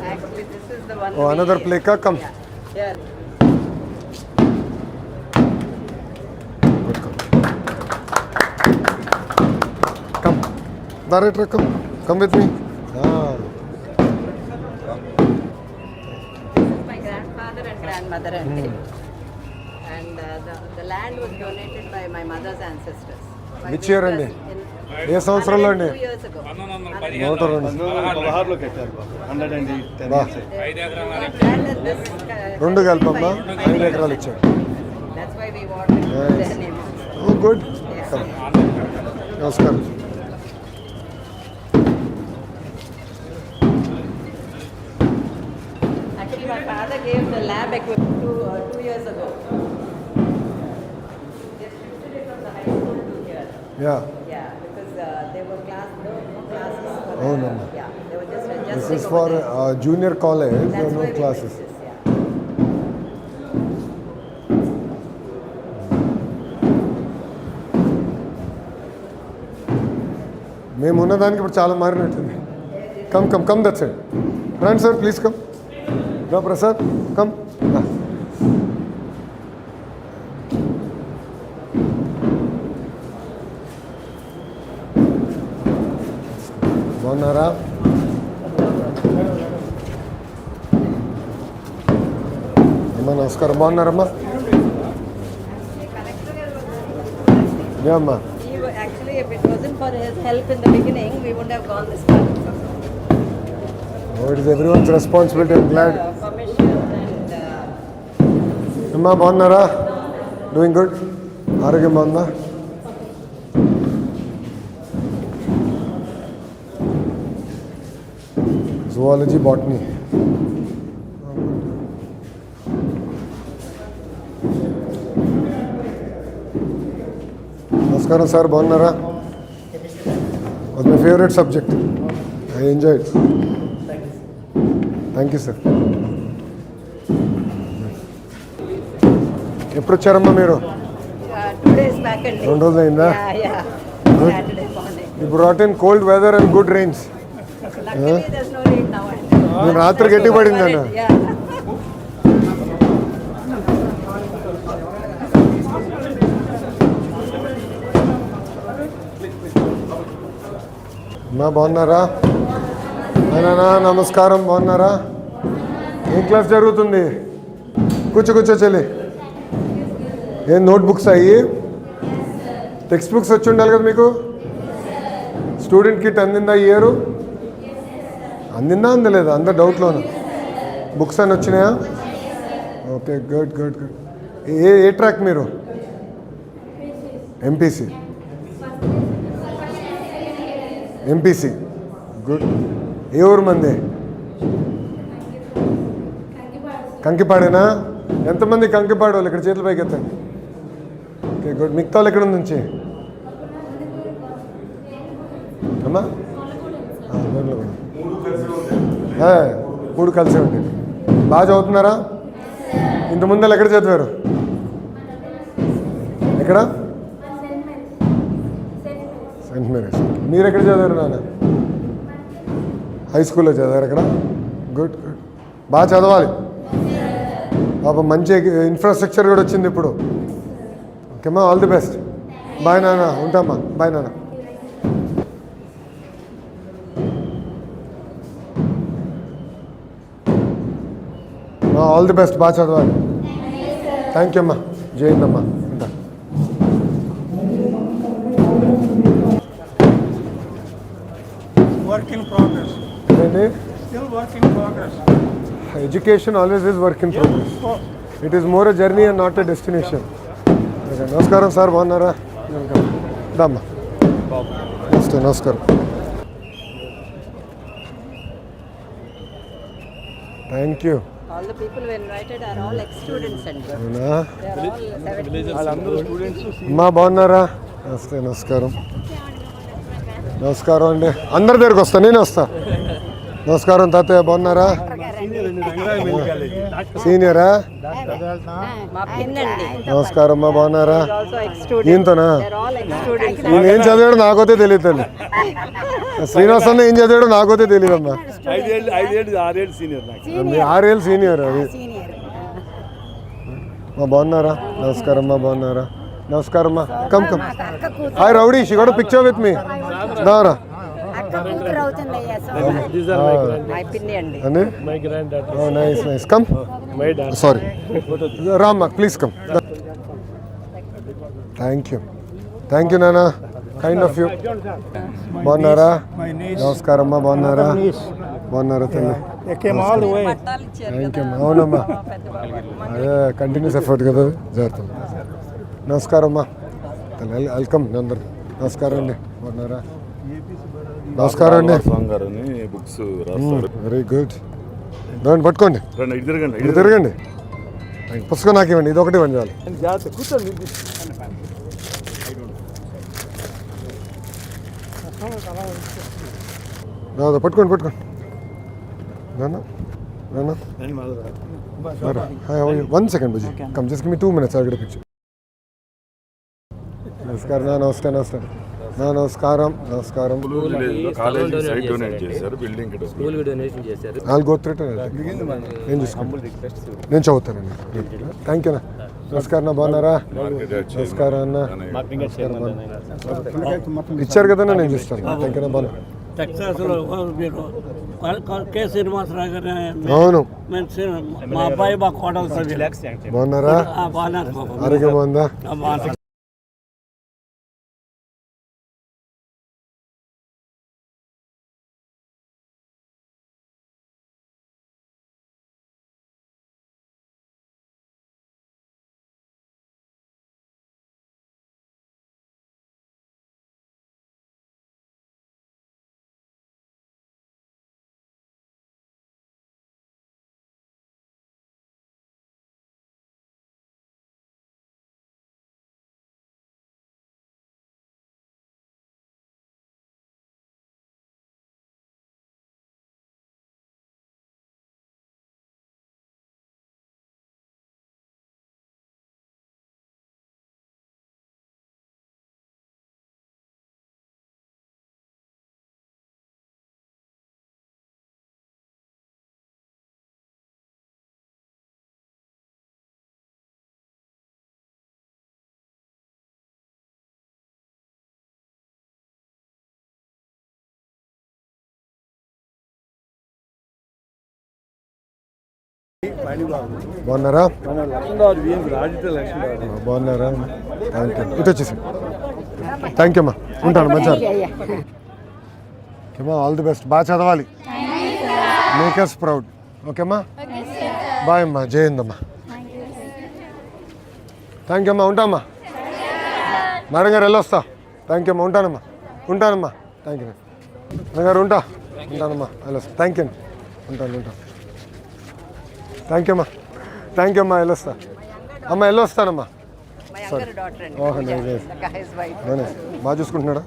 Actually, this is the one. Oh, another play car, come. Yeah. Good, come. Director, come with me. Ah. This is my grandfather and grandmother and and the land was donated by my mother's ancestors. Which year అండి? ఏ సంవత్సరంలో అండి? 2 years ago. 102 కట్టారు 110 రెండు కలిపమ్మా 5 ఎకరాలు ఇచ్చారు. That's why we wanted their name. Oh good. నమస్కారం. Actually, my father gave the lab equipment 2 years ago. They shifted it from the high school to here. Yeah. Yeah, because they were no classes. For Oh, no. Yeah, they were just adjusting. This is over for there. junior college. That's There are why no we classes. did this, yeah. మేము ఉన్నదానికి ఇప్పుడు చాలా మారినట్టుంది. Come that side రండి sir, please come. రా Prasad, come. బాగున్నారా? అమ్మా నమస్కారం. బాగున్నారమ్మా? అమ్మా. Actually, if it wasn't for his help in the beginning, we wouldn't have gone this far. Oh, it is everyone's responsibility. I'm glad. Permission and అమ్మా బాగున్నారా? Doing good. ఆరోగ్యం బాగుందా? Zoology, botany. నమస్కారం సార్, బాగున్నారా? Was my favourite subject. I enjoy. Thank you sir. ఎప్పుడు వచ్చారమ్మా మీరు? 2 days back and 2 రోజులు అయిందా? yeah. Good. Saturday morning. You brought in cold weather and good rains. Luckily, there's no rain now. నేను రాత్రి గట్టి పడిందన్న. Yeah. అమ్మా బాగున్నారా? అయినా నమస్కారం. బాగున్నారా? ఏం క్లాస్ జరుగుతుంది? కూర్చో చెల్లి. ఏం నోట్బుక్స్ అయ్యి? టెక్స్ట్ బుక్స్ వచ్చి ఉండాలి కదా మీకు. స్టూడెంట్ కిట్ అందిందా ఈ ఇయర్? అందిందా అందలేదా? అందరు డౌట్లోను. బుక్స్ అని వచ్చినాయా? Okay, good. ఏ ట్రాక్ మీరు? ఎంపీసీ. గుడ్. ఏ ఊరు మంది? కంకిపాడేనా? ఎంతమంది కంకిపాడు వాళ్ళు ఇక్కడ చేతుల పైకి ఎత్తండి. Okay, good. మిగతా వాళ్ళు ఎక్కడ నుంచి అమ్మా? 3 కలిసే ఉంటాయి. బాగా చదువుతున్నారా? ఇంతకుముందు ఎక్కడ చదివారు? ఎక్కడ? Saint Mary's. మీరు ఎక్కడ చదివారు నాన్న? హై స్కూల్లో చదివారు అక్కడ? గుడ్. బాగా చదవాలి పాప. మంచి ఇన్ఫ్రాస్ట్రక్చర్ కూడా వచ్చింది ఇప్పుడు. ఓకేమ్మా, ఆల్ ది బెస్ట్. బాయ్ నాన్న, ఉంటామ్మా. బాయ్ నాన్న. ఆల్ ది బెస్ట్, బాగా చదవాలి. థ్యాంక్ యూ అమ్మా. జయందమ్మా. ఉంటా. Work in progress. ఏంటి? Still work in progress. Education always is work in progress. It is more a journey and not a destination. నమస్కారం sir, బాగున్నారా? అమ్మా నమస్తే. నమస్కారం. Thank you. All the people who invited are all ex-students and అవునా? they are all 17. అమ్మా బాగున్నారా? నమస్తే. నమస్కారం. నమస్కారం అండి. అందరి దగ్గరికి వస్తా, నేను వస్తా. నమస్కారం తాతయ్య, బాగున్నారా? సీనియరా? మా పిన్ అండి. నమస్కారం అమ్మా, బాగున్నారా? He's also ex-student. ఈయనతోనా? They are all ex-students. ఈయన ఏం చదివాడు నాకైతే తెలియదు తల్లి. శ్రీనివాస్ అన్న ఏం చదివాడు నాకైతే తెలియదమ్మా. 5 ఏళ్ళు 6 ఏళ్ళు సీనియర్ నాకు. మీ 6 ఏళ్ళు సీనియర్ అది. మా బాగున్నారా? నమస్కారం అమ్మా, బాగున్నారా? నమస్కారం అమ్మా. Come come. Hi rowdy, she got picture with me. దారా My పిన్ అండి. అని nice nice. Come. Sorry Ram, please come. Thank you. Thank you నాన్న, కైండ్ ఆఫ్ యూ. బాగున్నారా? నమస్కారం అమ్మా, బాగున్నారా? బాగున్నారా తల్లి? They came all the way. పట్టాలు ఇచ్చారు థ్యాంక్ యూ కదా. అమ్మా. అవునమ్మా, పెద్ద వాళ్ళు. అదే కంటిన్యూస్ ఎఫర్ట్ కదా. జాగ్రత్త. నమస్కారం అమ్మా. వెల్కమ్ అందరు. నమస్కారం అండి, బాగున్నారా? నమస్కారం అండి. గారని బుక్స్ రాస్తారు. Very good. దాన్ని పట్టుకోండి, రండి, ఇటు తిరగండి. ఇటు తిరగండి. పుస్తకం నాకు ఇవ్వండి, ఇది ఒకటి ఇవ్వండి చాలు. జాగ్రత్త కూర్చోండి. రాదా, పట్టుకోండి పట్టుకోండి. నాన్న నాన్న హాయ్, 1 second బుజ్జి. Come, just give me 2 minutes. I'll get a picture. నమస్కారం నా. నమస్తే. నమస్తే నా. నమస్కారం. నమస్కారం. కాలేజీ సైట్ డొనేట్ చేశారు, బిల్డింగ్ కి donate. I'll go through it. నేను చూసుకుంటాను, నేను చదువుతానండి. థ్యాంక్ యూ నా. నమస్కారం నా, బాగున్నారా? నమస్కారం అన్న. ఇచ్చారు కదా, నేను చూస్తాను. థ్యాంక్ యూ నా, బాగున్నా. టెక్సాస్లో మీరు కె శ్రీనివాసరావు గారు. అవును, మా అబ్బాయి మా కోడలు బాగున్నారా? బాగున్నారు. ఆరోగ్యం బాగుందా? బాగున్నారా? బాగున్నారా? Thank you. ఇటు వచ్చేసి థ్యాంక్ యూ అమ్మా. ఉంటాను, మంచిగా. ఓకేమ్మా, ఆల్ ది బెస్ట్. బాగా చదవాలి. Makers proud. ఓకేమ్మా, బాయ్ అమ్మా. జయందమ్మా. థ్యాంక్ యూ అమ్మా. ఉంటామ్మా. మేడం గారు వెళ్ళొస్తా. థ్యాంక్ యూ అమ్మా. ఉంటానమ్మా. ఉంటానమ్మా. థ్యాంక్ యూ మేడం గారు. ఉంటానమ్మా. వెళ్ళొస్తా. థ్యాంక్ యూ అండి. ఉంటాను. థ్యాంక్ యూ అమ్మా. థ్యాంక్ యూ అమ్మా. వెళ్ళొస్తా అమ్మా. వెళ్ళొస్తానమ్మా. My younger daughter అండి. ఓహో, నైస్. The guy's wife. బాగా చూసుకుంటున్నాడా?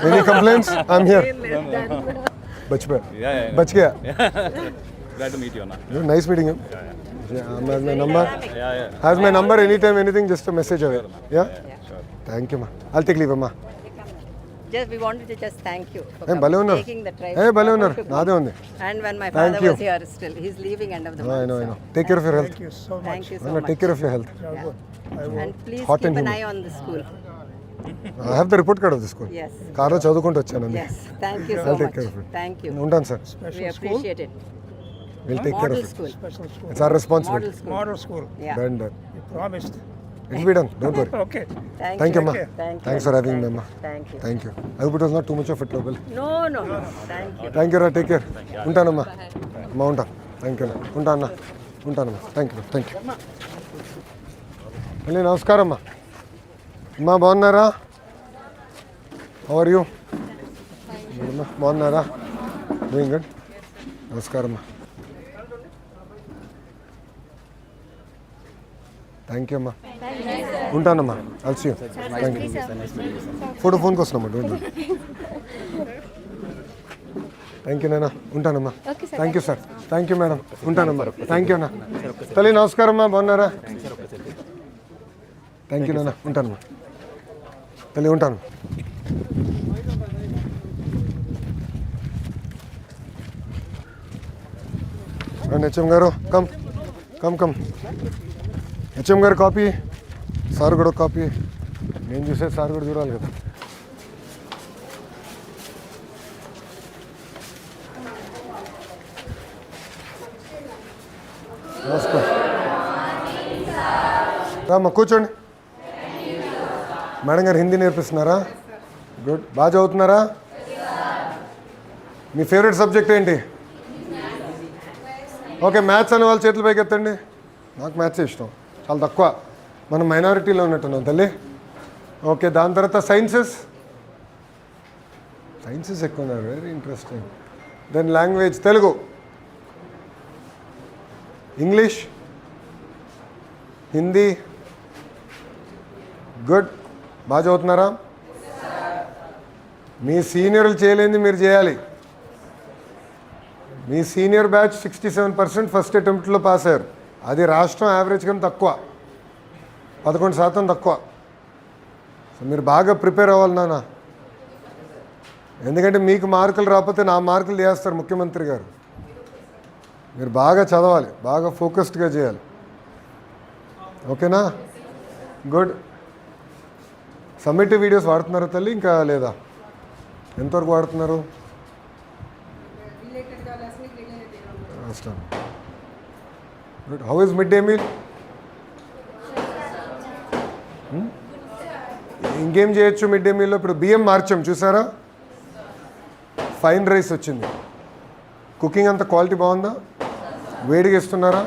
Any complaints? I'm here. బచ్చిపోయా. Glad to meet you, Anna. Nice meeting. My number has my number. Any time anything, just message away. Yeah, thank you అమ్మా. I'll take leave అమ్మా. Just we wanted to just thank you for భలే ఉన్నారు. taking the try. భలే ఉన్నారు. నాదే ఉంది. And when my Thank father you. was here still, he's leaving end of the I month. know. Take care of your health. Thank you so much. Thank you so much. Take care of your health. Yeah. And please Hot keep and an humid. eye on the school. I have the report card of the school. Yes. కార్లో చదువుకుంటూ వచ్చాను. Yes. Thank you so I'll take much. care of it. Thank you. ఉంటాను sir. We appreciate it. Will take care Model of it. school. It's our Model responsibility. school. Model school. Yeah. Done. You promised. It'll be done. Don't worry. Okay. Thank you, ma. Thank you. Thanks for having me, ma. Thank you. Thank you. I hope it was not too much of a trouble. No. Thank you. Thank you రా, take care. ఉంటానమ్మా. అమ్మా ఉంటా. Thank you ఉంటా అన్న. ఉంటానమ్మా. Thank you. మళ్ళీ నమస్కారం అమ్మా. అమ్మా బాగున్నారా? How are you? బాగున్నారా? Doing good. నమస్కారం అమ్మా. థ్యాంక్ యూ అమ్మా. ఉంటానమ్మా. Also thank you. ఫోన్కి వస్తున్నామ్మా. Don't worry. థ్యాంక్ యూ నాన్న. ఉంటానమ్మా. Thank you sir. Thank you madam. ఉంటానమ్మా. థ్యాంక్ యూ అన్న. తల్లి నమస్కారం అమ్మా. బాగున్నారా? థ్యాంక్ యూ నాన్న. ఉంటానమ్మా. తల్లి ఉంటాను. హెచ్ఎం గారు కమ్. హెచ్ఎం గారు కాపీ, సార్ కూడా కాపీ. నేను చూసే సార్ కూడా చూడాలి కదా. నమస్కారం. రామ్మా కూర్చోండి. మేడం గారు హిందీ నేర్పిస్తున్నారా? గుడ్. బాగా చదువుతున్నారా? మీ ఫేవరెట్ సబ్జెక్ట్ ఏంటి? ఓకే, మ్యాథ్స్ అనే వాళ్ళ చేతులు పైకి ఎత్తండి. నాకు మ్యాథ్స్ ఇష్టం, చాలా తక్కువ. మనం మైనారిటీలో ఉన్నట్టున్నాం తల్లి. ఓకే, దాని తర్వాత సైన్సెస్ ఎక్కువ ఉన్నారు. Very interesting. Then language Telugu, English, Hindi. Good. బాగా చదువుతున్నారా? మీ సీనియర్లు చేయలేనిది మీరు చేయాలి. మీ సీనియర్ బ్యాచ్ 67% ఫస్ట్ అటెంప్ట్లో పాస్ అయ్యారు. అది రాష్ట్రం యావరేజ్ కన్నా తక్కువ, 11% తక్కువ. సో మీరు బాగా ప్రిపేర్ అవ్వాలి నాన్న. ఎందుకంటే మీకు మార్కులు రాకపోతే నా మార్కులు చేస్తారు ముఖ్యమంత్రి గారు. మీరు బాగా చదవాలి, బాగా ఫోకస్డ్గా చేయాలి. ఓకేనా? గుడ్. సమ్మేటివ్ వీడియోస్ వాడుతున్నారా తల్లి ఇంకా లేదా? ఎంతవరకు వాడుతున్నారు? Good. How is mid day meal? ఇంకేం చేయొచ్చు మిడ్ డే మీల్లో? ఇప్పుడు బియ్యం మార్చాం చూసారా, ఫైన్ రైస్ వచ్చింది. కుకింగ్ అంత క్వాలిటీ బాగుందా? వేడిగా ఇస్తున్నారా?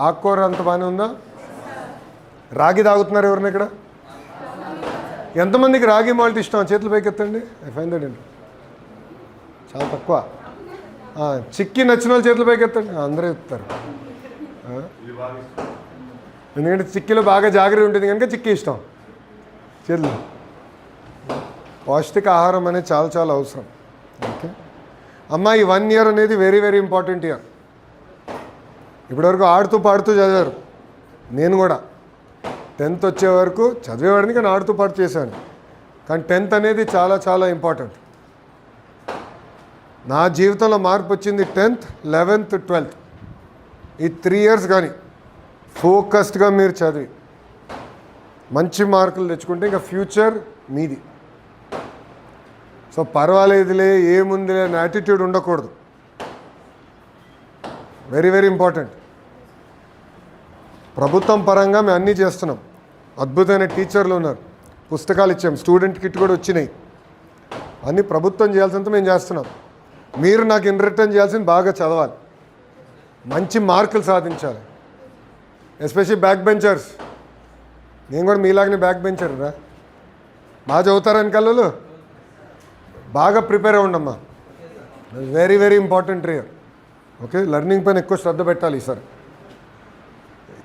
ఆకుకూర అంత బాగానే ఉందా? రాగి తాగుతున్నారు ఎవరిని ఇక్కడ? ఎంతమందికి రాగి మాల్ట్ ఇష్టం? చేతులు పైకి ఎత్తండి. ఐ ఫైన్ దట్ అండి చాలా తక్కువ. చిక్కీ నచ్చిన వాళ్ళు చేతులు పైకి ఎత్తండి. అందరూ ఎత్తారు. ఎందుకంటే చిక్కీలో బాగా జాగ్రత్త ఉంటుంది కనుక చిక్కీ ఇష్టం. చేతులు. పౌష్టిక ఆహారం అనేది చాలా చాలా అవసరం. ఓకే అమ్మ, ఈ 1 year అనేది వెరీ వెరీ ఇంపార్టెంట్ ఇయర్. ఇప్పటివరకు ఆడుతూ పాడుతూ చదివారు. నేను కూడా 10th వచ్చే వరకు చదివేవాడిని, కానీ ఆడుతూ పాటు చేశాను. కానీ 10th అనేది చాలా చాలా ఇంపార్టెంట్. నా జీవితంలో మార్పు వచ్చింది 10th, 11th, 12th. ఈ 3 years కానీ ఫోకస్డ్గా మీరు చదివి మంచి మార్కులు తెచ్చుకుంటే ఇంకా ఫ్యూచర్ మీది. సో పర్వాలేదులే, ఏముందిలే అనే యాటిట్యూడ్ ఉండకూడదు. Very very important. ప్రభుత్వం పరంగా మేము అన్నీ చేస్తున్నాం. అద్భుతమైన టీచర్లు ఉన్నారు, పుస్తకాలు ఇచ్చాం, స్టూడెంట్ కిట్ కూడా వచ్చినాయి. అన్నీ ప్రభుత్వం చేయాల్సినంత మేము చేస్తున్నాం. మీరు నాకు ఇన్ రిటర్న్ చేయాల్సింది బాగా చదవాలి, మంచి మార్కులు సాధించాలి. Especially back benchers. నేను కూడా మీలాగనే బ్యాక్ బెంచర్ రా. బాగా చదువుతారని కళ్ళు బాగా ప్రిపేర్ అవ్వండమ్మా. Very very important year. Okay, learning పైన ఎక్కువ శ్రద్ధ పెట్టాలి ఈసారి.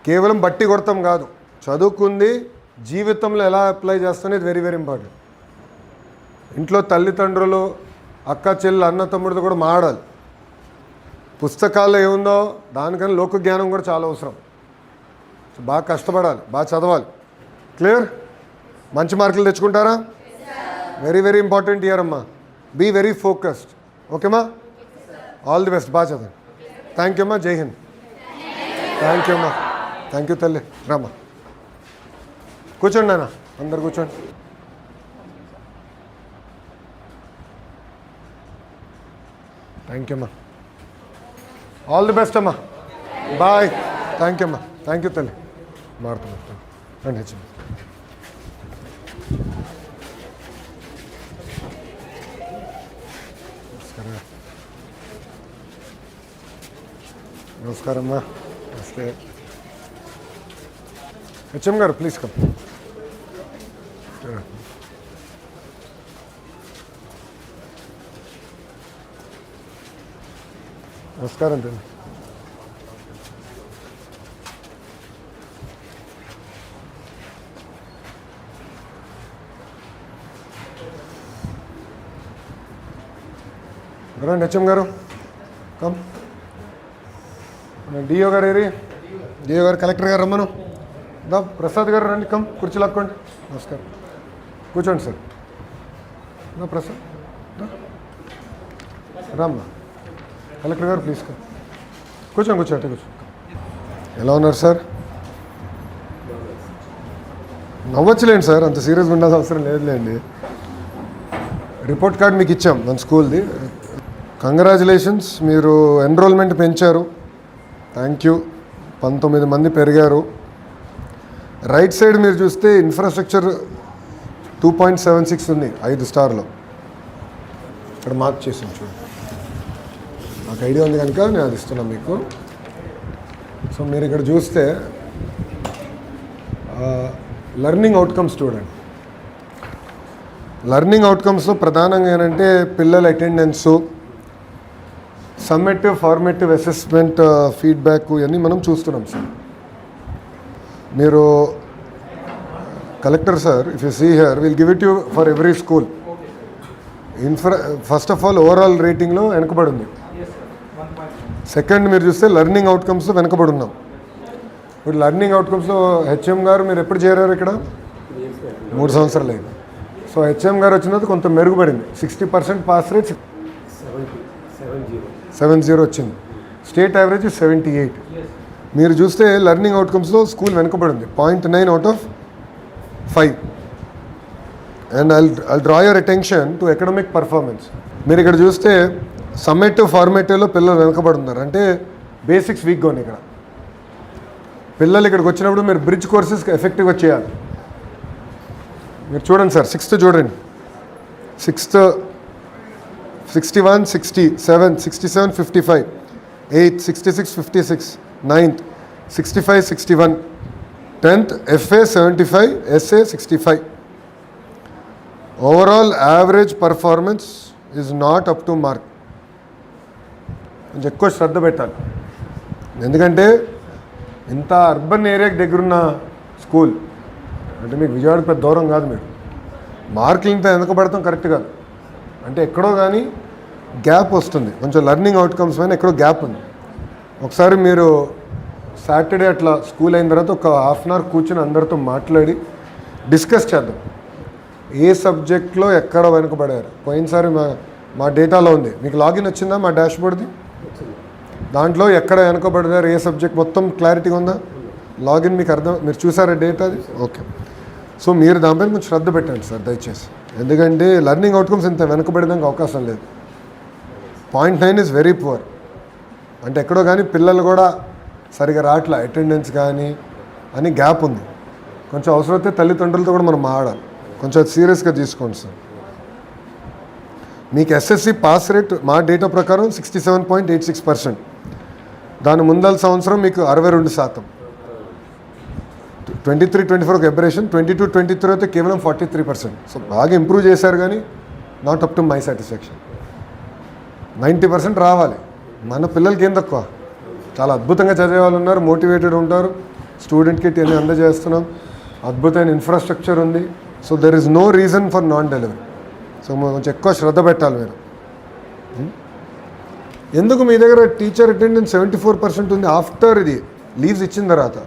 కేవలం బట్టి కొడతాం కాదు, చదువుకుంది జీవితంలో ఎలా అప్లై చేస్తానేది వెరీ వెరీ ఇంపార్టెంట్. ఇంట్లో తల్లిదండ్రులు, అక్క చెల్లి, అన్న తమ్ముడితో కూడా మాడాలి. పుస్తకాల్లో ఏముందో దానికన్నా లోక జ్ఞానం కూడా చాలా అవసరం. సో బాగా కష్టపడాలి, బాగా చదవాలి. క్లియర్? మంచి మార్కులు తెచ్చుకుంటారా? వెరీ వెరీ ఇంపార్టెంట్ ఇయర్ అమ్మా. Be very focused. ఓకేమా? All the best. బాగా చదవండి. థ్యాంక్ యూ అమ్మా. జై హింద్. థ్యాంక్ యూ అమ్మా. థ్యాంక్ యూ తల్లి. రామ్మా కూర్చోండి నాన్న, అందరు కూర్చోండి. థ్యాంక్ యూ అమ్మా. ఆల్ ది బెస్ట్ అమ్మా. బాయ్. థ్యాంక్ యూ అమ్మా. థ్యాంక్ యూ తల్లి. మారుతున్నా రండి హెచ్ఎం. నమస్కారం అమ్మా. నమస్తే. హెచ్ఎం గారు ప్లీజ్ కమ్. నమస్కారం తల్లి. రండి హెచ్ఎం గారు కమ్. డిఓ గారు ఏరి. డిఓ గారు కలెక్టర్ గారు రమ్మను. దా ప్రసాద్ గారు రండి కమ్. కుర్చీ లాక్కోండి. నమస్కారం. కూర్చోండి సార్. దా ప్రసాద్ రామ్మా. కలెక్టర్ గారు ప్లీజ్ కమ్. కూర్చోండి కూర్చోండి కూర్చోండి. ఎలా ఉన్నారు సార్? నవ్వచ్చులేండి సార్, అంత సీరియస్గా ఉండాల్సిన అవసరం లేదులేండి. రిపోర్ట్ కార్డ్ మీకు ఇచ్చాం మన స్కూల్ది. కంగ్రాచులేషన్స్, మీరు ఎన్రోల్మెంట్ పెంచారు. Thank you. 19 మంది పెరిగారు. రైట్ సైడ్ మీరు చూస్తే ఇన్ఫ్రాస్ట్రక్చర్ 2.76 ఉంది 5 స్టార్లో. ఇక్కడ మార్క్ చేసాను చూడండి. నాకు ఐడియా ఉంది కనుక నేను అది ఇస్తున్నాను మీకు. సో మీరు ఇక్కడ చూస్తే లెర్నింగ్ అవుట్కమ్స్ చూడండి. లెర్నింగ్ అవుట్కమ్స్లో ప్రధానంగా ఏంటంటే పిల్లల attendance, summative formative assessment, feedback ఇవన్నీ మనం చూస్తున్నాం సార్. మీరు collector sir, if you see here will give it you for every school. First of all overall రేటింగ్లో వెనకబడి ఉంది. సెకండ్ మీరు చూస్తే లెర్నింగ్ అవుట్కమ్స్లో వెనకబడి ఉన్నాం. ఇప్పుడు లెర్నింగ్ అవుట్కమ్స్లో హెచ్ఎం గారు మీరు ఎప్పుడు చేరారు ఇక్కడ? 3 సంవత్సరాలు అయింది. సో హెచ్ఎం గారు వచ్చిన తర్వాత కొంత మెరుగుపడింది. 60% పాస్ రేట్ 70 వచ్చింది. State average 78. మీరు చూస్తే లెర్నింగ్ అవుట్కమ్స్లో స్కూల్ వెనుకబడింది 0.9 out of 5. And I'll draw your attention to academic performance. మీరు ఇక్కడ చూస్తే సమ్మేటివ్ ఫార్మేటివ్లో పిల్లలు వెనుకబడుతున్నారు. అంటే బేసిక్స్ వీక్గా ఉన్నాయి ఇక్కడ. పిల్లలు ఇక్కడికి వచ్చినప్పుడు మీరు బ్రిడ్జ్ కోర్సెస్ ఎఫెక్టివ్గా చేయాలి. మీరు చూడండి సార్, 6th చూడండి. 6th 61, 60, 7, 67, 55, 8, 66, 56, 9th 65, 61, 10th FA 75, SA 65. Overall average performance is not up to mark. కొంచెం ఎక్కువ శ్రద్ధ పెట్టాలి. ఎందుకంటే ఇంత అర్బన్ ఏరియాకి దగ్గరున్న స్కూల్ అంటే మీకు విజయవాడకి పెద్ద దూరం కాదు. మీరు మార్కులు ఇంత వెనకబడతాం కరెక్ట్ కాదు. అంటే ఎక్కడో కానీ గ్యాప్ వస్తుంది. కొంచెం లెర్నింగ్ అవుట్కమ్స్ పైన ఎక్కడో గ్యాప్ ఉంది. ఒకసారి మీరు సాటర్డే అట్లా స్కూల్ అయిన తర్వాత ఒక హాఫ్ అన్ అవర్ కూర్చొని అందరితో మాట్లాడి డిస్కస్ చేద్దాం. ఏ సబ్జెక్ట్లో ఎక్కడ వెనుకబడారు. పోయినసారి మా డేటాలో ఉంది. మీకు లాగిన్ వచ్చిందా మా డాష్బోర్డ్ది? దాంట్లో ఎక్కడ వెనుకబడ్డారు, ఏ సబ్జెక్ట్ మొత్తం క్లారిటీగా ఉందా? లాగిన్ మీకు మీరు చూసారా డేటాది? ఓకే. సో మీరు దానిపైన కొంచెం శ్రద్ధ పెట్టండి సార్ దయచేసి. ఎందుకంటే లెర్నింగ్ అవుట్కమ్స్ ఇంత వెనుకబడడానికి అవకాశం లేదు. 0.9 ఈజ్ వెరీ పువర్. అంటే ఎక్కడో కానీ పిల్లలు కూడా సరిగా రావట్లే, అటెండెన్స్ కానీ అని గ్యాప్ ఉంది. కొంచెం అవసరమైతే తల్లిదండ్రులతో కూడా మనం మాట్లాడాలి. కొంచెం సీరియస్గా తీసుకోండి సార్. మీకు ఎస్ఎస్సి పాస్ రేట్ మా డేటా ప్రకారం 67.86%. దాని ముందల సంవత్సరం మీకు 62%. 23-24 ఒక ఎబరేషన్, 22-23 అయితే కేవలం 43%. సో బాగా ఇంప్రూవ్ చేశారు కానీ not up to my satisfaction. 90% రావాలి. మన పిల్లలకి ఏం తక్కువ? చాలా అద్భుతంగా చదివే వాళ్ళు ఉన్నారు, మోటివేటెడ్ ఉంటారు. స్టూడెంట్ కిట్ అన్నీ అందజేస్తున్నాం. అద్భుతమైన ఇన్ఫ్రాస్ట్రక్చర్ ఉంది. So there is no reason for non delivery. So కొంచెం ఎక్కువ శ్రద్ధ పెట్టాలి మీరు. ఎందుకు మీ దగ్గర టీచర్ అటెండెన్స్ 74% ఉంది ఆఫ్టర్ ఇది లీవ్స్ ఇచ్చిన తర్వాత?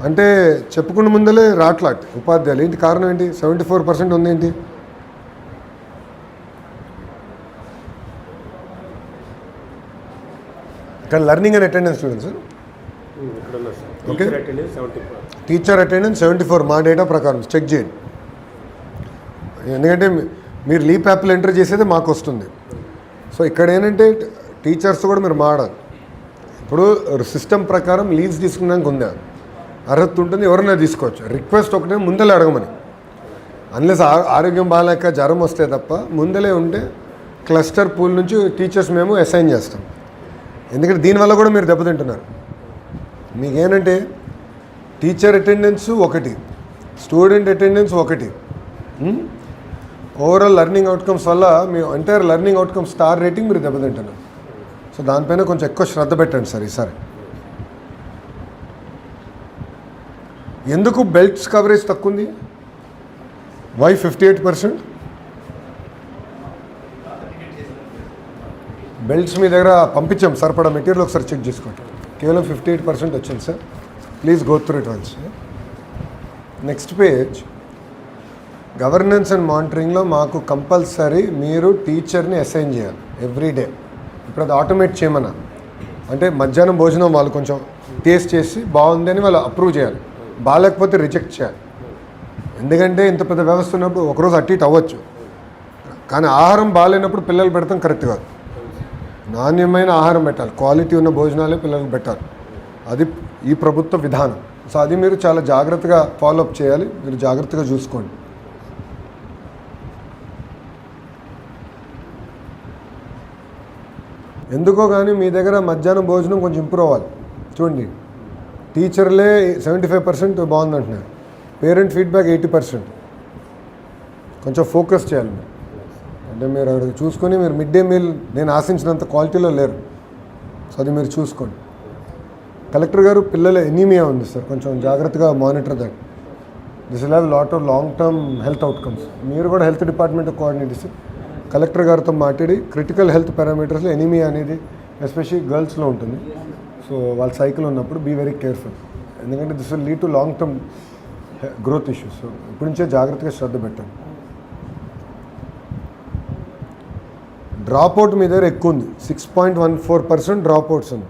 అంటే చెప్పుకున్న ముందలే రాట్లాట్ ఉపాధ్యాయులు. ఏంటి కారణం? ఏంటి 74% ఉంది? ఏంటి ఇక్కడ లెర్నింగ్ అండ్ అటెండెన్స్ చూడండి సార్. ఓకే, టీచర్ అటెండెన్స్ 74 మా డేటా ప్రకారం చెక్ చేయండి. ఎందుకంటే మీరు లీప్ యాప్లు ఎంటర్ చేసేది మాకు వస్తుంది. సో ఇక్కడ ఏంటంటే టీచర్స్ కూడా మీరు మాడాలి. ఇప్పుడు సిస్టమ్ ప్రకారం లీవ్స్ తీసుకున్నాక ఉందా, అర్హత ఉంటుంది, ఎవరైనా తీసుకోవచ్చు. రిక్వెస్ట్ ఒకటే ముందలే అడగమని, అన్లెస్ ఆరోగ్యం బాగాలేక జ్వరం వస్తే తప్ప ముందలే ఉంటే క్లస్టర్ పూల్ నుంచి టీచర్స్ మేము అసైన్ చేస్తాం. ఎందుకంటే దీనివల్ల కూడా మీరు దెబ్బతింటున్నారు. మీకేంటంటే టీచర్ అటెండెన్స్ ఒకటి, స్టూడెంట్ అటెండెన్స్ ఒకటి, ఓవరాల్ లెర్నింగ్ అవుట్కమ్స్ వల్ల మీ entire learning outcome star rating మీరు దెబ్బతింటున్నారు. సో దానిపైన కొంచెం ఎక్కువ శ్రద్ధ పెట్టండి సార్ ఈసారి. ఎందుకు బెల్ట్స్ కవరేజ్ తక్కువ ఉంది? వై 58%? బెల్ట్స్ మీ దగ్గర పంపించాం సరిపడా మెటీరియల్, ఒకసారి చెక్ చేసుకోండి. కేవలం 58% వచ్చింది sir. Please go through it once. Next page, governance and మానిటరింగ్లో మాకు కంపల్సరీ మీరు టీచర్ని అసైన్ చేయాలి ఎవ్రీ డే. ఇప్పుడు అది ఆటోమేట్ చేయమన్నా, అంటే మధ్యాహ్నం భోజనం వాళ్ళు కొంచెం టేస్ట్ చేసి బాగుంది అని వాళ్ళు అప్రూవ్ చేయాలి, బాగాలేకపోతే రిజెక్ట్ చేయాలి. ఎందుకంటే ఇంత పెద్ద వ్యవస్థ ఉన్నప్పుడు ఒకరోజు అటు ఇటు అవ్వచ్చు, కానీ ఆహారం బాగాలేనప్పుడు పిల్లలు పెడతాం కరెక్ట్ కాదు. నాణ్యమైన ఆహారం పెట్టాలి, క్వాలిటీ ఉన్న భోజనాలే పిల్లలకు పెట్టాలి. అది ఈ ప్రభుత్వ విధానం. సో అది మీరు చాలా జాగ్రత్తగా ఫాలోఅప్ చేయాలి, మీరు జాగ్రత్తగా చూసుకోండి. ఎందుకో కానీ మీ దగ్గర మధ్యాహ్నం భోజనం కొంచెం ఇంప్రూవ్ అవ్వాలి. చూడండి, టీచర్లే 75% బాగుందంటున్నారు, పేరెంట్ ఫీడ్బ్యాక్ 80%. కొంచెం ఫోకస్ చేయాలి మీరు. అంటే మీరు అక్కడ చూసుకొని మీరు మిడ్ డే మీల్ నేను ఆశించినంత క్వాలిటీలో లేరు. సో అది మీరు చూసుకోండి. కలెక్టర్ గారు, పిల్లల ఎనీమియా ఉంది సార్, కొంచెం జాగ్రత్తగా monitor that. This will have lot of long term health outcomes. మీరు కూడా హెల్త్ డిపార్ట్మెంట్ కోఆర్డినేట్ కలెక్టర్ గారితో మాట్లాడి క్రిటికల్ హెల్త్ పారామీటర్స్లో ఎనీమియా అనేది ఎస్పెషల్లీ గర్ల్స్లో ఉంటుంది. సో వాళ్ళ సైకిల్ ఉన్నప్పుడు బీ వెరీ కేర్ఫుల్, ఎందుకంటే this will lead to long term growth issues. So ఇప్పటి నుంచే జాగ్రత్తగా శ్రద్ధ పెట్టండి. డ్రాప్అవుట్ మీ దగ్గర ఎక్కువ ఉంది, 6.14% డ్రాప్అవుట్స్ ఉంది.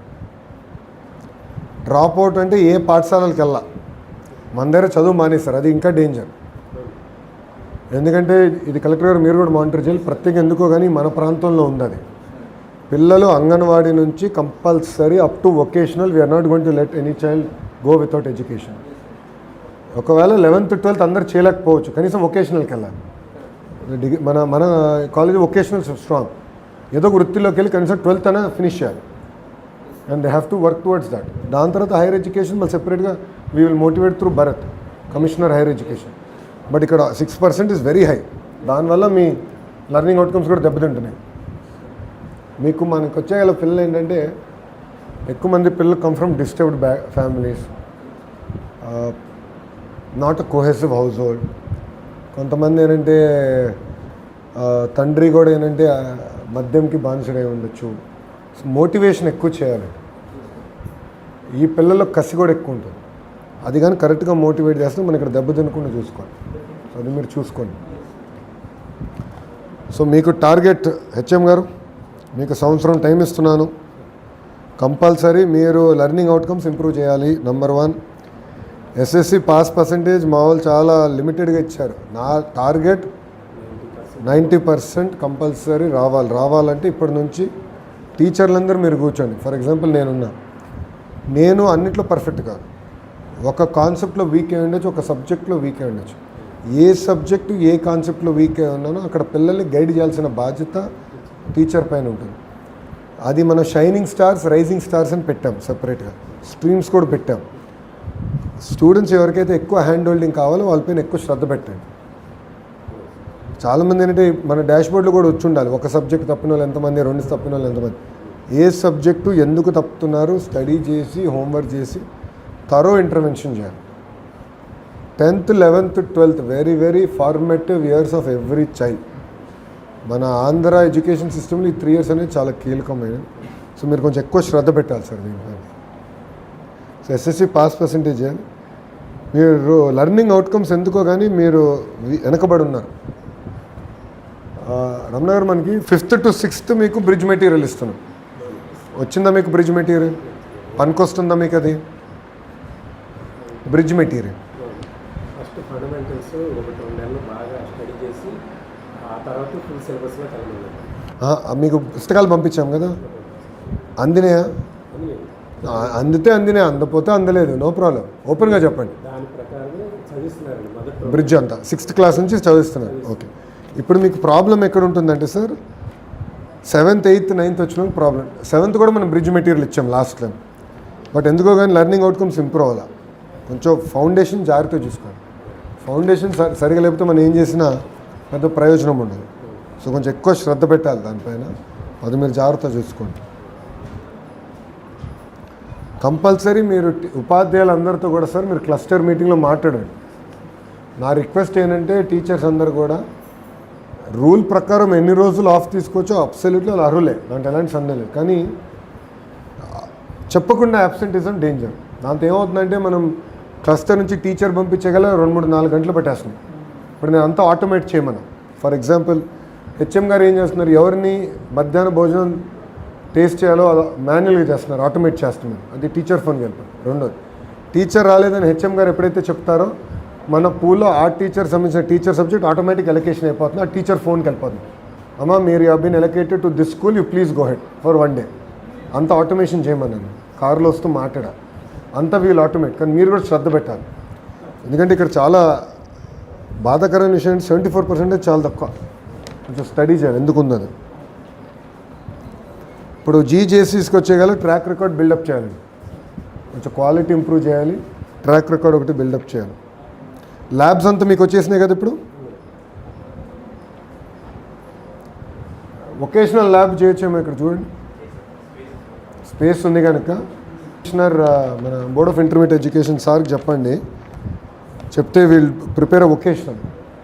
డ్రాప్అవుట్ అంటే ఏ పాఠశాలలకు వెళ్ళా, మన దగ్గర చదువు మానేస్తారు, అది ఇంకా డేంజర్. ఎందుకంటే ఇది కలెక్టర్ గారు మీరు కూడా మానిటర్ చేయాలి. ప్రత్యేక ఎందుకో కానీ మన ప్రాంతంలో ఉంది అది. పిల్లలు అంగన్వాడీ నుంచి compulsory up to vocational, we're not going to let any child go without education. ఒకవేళ 11th 12th అందరు చేయలేకపోవచ్చు, కనీసం వొకేషనల్కి వెళ్ళాలి. మన మన కాలేజ్ వొకేషనల్ స్ట్రాంగ్, ఏదో ఒక వృత్తిలోకి వెళ్ళి కనీసం 12th అయినా ఫినిష్ చేయాలి. And they have to work towards that. దాని తర్వాత హైయర్ ఎడ్యుకేషన్ మళ్ళీ సెపరేట్గా we will motivate through Bharat, commissioner higher education. But ఇక్కడ 6% ఇస్ వెరీ హై. దానివల్ల మీ లెర్నింగ్ అవుట్కమ్స్ కూడా దెబ్బతింటున్నాయి. మీకు మనకు వచ్చే పిల్లలు ఏంటంటే ఎక్కువ మంది పిల్లలు come from disturbed families, not a cohesive house hold. కొంతమంది ఏంటంటే తండ్రి కూడా ఏంటంటే మద్యంకి బానిసడై ఉండొచ్చు. మోటివేషన్ ఎక్కువ చేయాలి. ఈ పిల్లల్లో కసి కూడా ఎక్కువ ఉంటుంది. అది కానీ కరెక్ట్గా మోటివేట్ చేస్తే మనం ఇక్కడ దెబ్బ తినకుండా చూసుకోండి. సో అది మీరు చూసుకోండి. సో మీకు టార్గెట్ హెచ్ఎం గారు, మీకు సంవత్సరం టైం ఇస్తున్నాను. కంపల్సరీ మీరు లెర్నింగ్ అవుట్కమ్స్ ఇంప్రూవ్ చేయాలి. నెంబర్ 1, ఎస్ఎస్సి పాస్ పర్సంటేజ్ మా వాళ్ళు చాలా లిమిటెడ్గా ఇచ్చారు. నా టార్గెట్ 90% కంపల్సరీ రావాలంటే ఇప్పటి నుంచి టీచర్లందరూ మీరు కూర్చోండి. ఫర్ ఎగ్జాంపుల్ నేను అన్నిట్లో పర్ఫెక్ట్ కాదు. ఒక కాన్సెప్ట్లో వీక్ అయి ఉండొచ్చు, ఒక సబ్జెక్ట్లో వీక్ అయి ఉండొచ్చు. ఏ సబ్జెక్టు ఏ కాన్సెప్ట్లో వీక్ అయి ఉన్నానో అక్కడ పిల్లల్ని గైడ్ చేయాల్సిన బాధ్యత టీచర్ పైన ఉంటుంది. అది మనం షైనింగ్ స్టార్స్, రైజింగ్ స్టార్స్ అని పెట్టాం సపరేట్గా. స్ట్రీమ్స్ కూడా పెట్టాం. స్టూడెంట్స్ ఎవరికైతే ఎక్కువ హ్యాండ్ హోల్డింగ్ కావాలో వాళ్ళపైన ఎక్కువ శ్రద్ధ పెట్టండి. చాలామంది ఏంటంటే మన డాష్బోర్డ్లో కూడా వచ్చి ఉండాలి, ఒక సబ్జెక్ట్ తప్పిన వాళ్ళు ఎంతమంది, 2 తప్పిన వాళ్ళు ఎంతమంది, ఏ సబ్జెక్టు ఎందుకు తప్పుతున్నారు స్టడీ చేసి హోంవర్క్ చేసి థరో ఇంటర్వెన్షన్ చేయాలి. 10th, 11th, 12th very very formative years of every child. మన ఆంధ్ర ఎడ్యుకేషన్ సిస్టమ్లో ఈ 3 years అనేది చాలా కీలకమైనది. సో మీరు కొంచెం ఎక్కువ శ్రద్ధ పెట్టాలి సార్ దీనిపైన. సో ఎస్ఎస్సి పాస్ పర్సంటేజ్ చేయాలి. మీరు లెర్నింగ్ అవుట్కమ్స్ ఎందుకో కానీ మీరు వెనకబడి ఉన్నారు. రమణ గారు, మనకి 5th to 6th మీకు బ్రిడ్జ్ మెటీరియల్ ఇస్తున్నాం. వచ్చిందా మీకు బ్రిడ్జ్ మెటీరియల్? పనికొస్తుందా మీకు అది బ్రిడ్జ్ మెటీరియల్? ఫస్ట్ ఫండమెంటల్స్ 1-2 నెలలు బాగా స్టడీ చేసి ఆ తర్వాత ఫుల్ సిలబస్లో కలిగి మీకు పుస్తకాలు పంపించాం కదా, అందినాయా? అందితే అందినే, అందపోతే అందలేదు, నో ప్రాబ్లం. ఓపెన్గా చెప్పండి. దాని ప్రకారమే చదివిస్తున్నారండి మొదటి బ్రిడ్జ్ అంతా 6th క్లాస్ నుంచి చదివిస్తున్నారు. ఓకే. ఇప్పుడు మీకు ప్రాబ్లం ఎక్కడ ఉంటుందంటే సార్ 7th, 8th, 9th వచ్చిన ప్రాబ్లం. 7th కూడా మనం బ్రిడ్జ్ మెటీరియల్ ఇచ్చాం లాస్ట్ టైం. బట్ ఎందుకో కానీ లెర్నింగ్ అవుట్కమ్స్ ఇంప్రూవ్ అవ్వాలి. కొంచెం ఫౌండేషన్ జాగ్రత్తగా చూసుకోండి. ఫౌండేషన్ సరిగా లేకపోతే మనం ఏం చేసినా పెద్ద ప్రయోజనం ఉండదు. సో కొంచెం ఎక్కువ శ్రద్ధ పెట్టాలి దానిపైన. అది మీరు జాగ్రత్తగా చూసుకోండి. కంపల్సరీ మీరు ఉపాధ్యాయులందరితో కూడా సార్ మీరు క్లస్టర్ మీటింగ్లో మాట్లాడండి. నా రిక్వెస్ట్ ఏంటంటే టీచర్స్ అందరు కూడా రూల్ ప్రకారం ఎన్ని రోజులు ఆఫ్ తీసుకోవచ్చో అబ్సల్యూట్లీ వాళ్ళు అర్హులే, దాంట్లో ఎలాంటి సందేహం లేదు. కానీ చెప్పకుండా అబ్సెంటిజం డేంజర్. దాంతో ఏమవుతుందంటే మనం క్లస్టర్ నుంచి టీచర్ పంపించగల 2-3-4 గంటలు పెట్టేస్తున్నాం. ఇప్పుడు నేను అంతా ఆటోమేట్ చేయమన్నా. ఫర్ ఎగ్జాంపుల్ హెచ్ఎం గారు ఏం చేస్తున్నారు, ఎవరిని మధ్యాహ్న భోజనం టేస్ట్ చేయాలో అలా మాన్యువల్గా చేస్తున్నారు, ఆటోమేట్ చేస్తున్నారు. అది టీచర్ ఫోన్కి వెళ్ళిపోయింది. రెండోది, టీచర్ రాలేదని హెచ్ఎం గారు ఎప్పుడైతే చెప్తారో మన పూల్లో ఆ టీచర్ సంబంధించిన టీచర్ సబ్జెక్ట్ ఆటోమేటిక్ ఎలకేషన్ అయిపోతుంది. ఆ టీచర్ ఫోన్కి వెళ్ళిపోతుంది, అమ్మ మీరు you been allocated to this school, you please go head for 1 day. అంత ఆటోమేషన్ చేయమన్నాను. కారులో వస్తూ మాట్లాడా అంతా వీళ్ళు ఆటోమేట్. కానీ మీరు కూడా శ్రద్ధ పెట్టాలి. ఎందుకంటే ఇక్కడ చాలా బాధాకరమైన విషయం 74% చాలా తక్కువ. కొంచెం స్టడీ చేయాలి ఎందుకు ఉందని. ఇప్పుడు జీజేసీస్కి వచ్చేగల ట్రాక్ రికార్డ్ బిల్డప్ చేయాలి. కొంచెం క్వాలిటీ ఇంప్రూవ్ చేయాలి. ట్రాక్ రికార్డ్ ఒకటి బిల్డప్ చేయాలి. ల్యాబ్స్ అంతా మీకు వచ్చేసినాయి కదా. ఇప్పుడు వొకేషనల్ ల్యాబ్ చేయొచ్చేమో. ఇక్కడ చూడండి స్పేస్ ఉంది కనుక కమిషనర్ మన బోర్డ్ ఆఫ్ ఇంటర్మీడియట్ ఎడ్యుకేషన్ సార్కి చెప్పండి. చెప్తే వీల్ ప్రిపేర్ వొకేషనల్.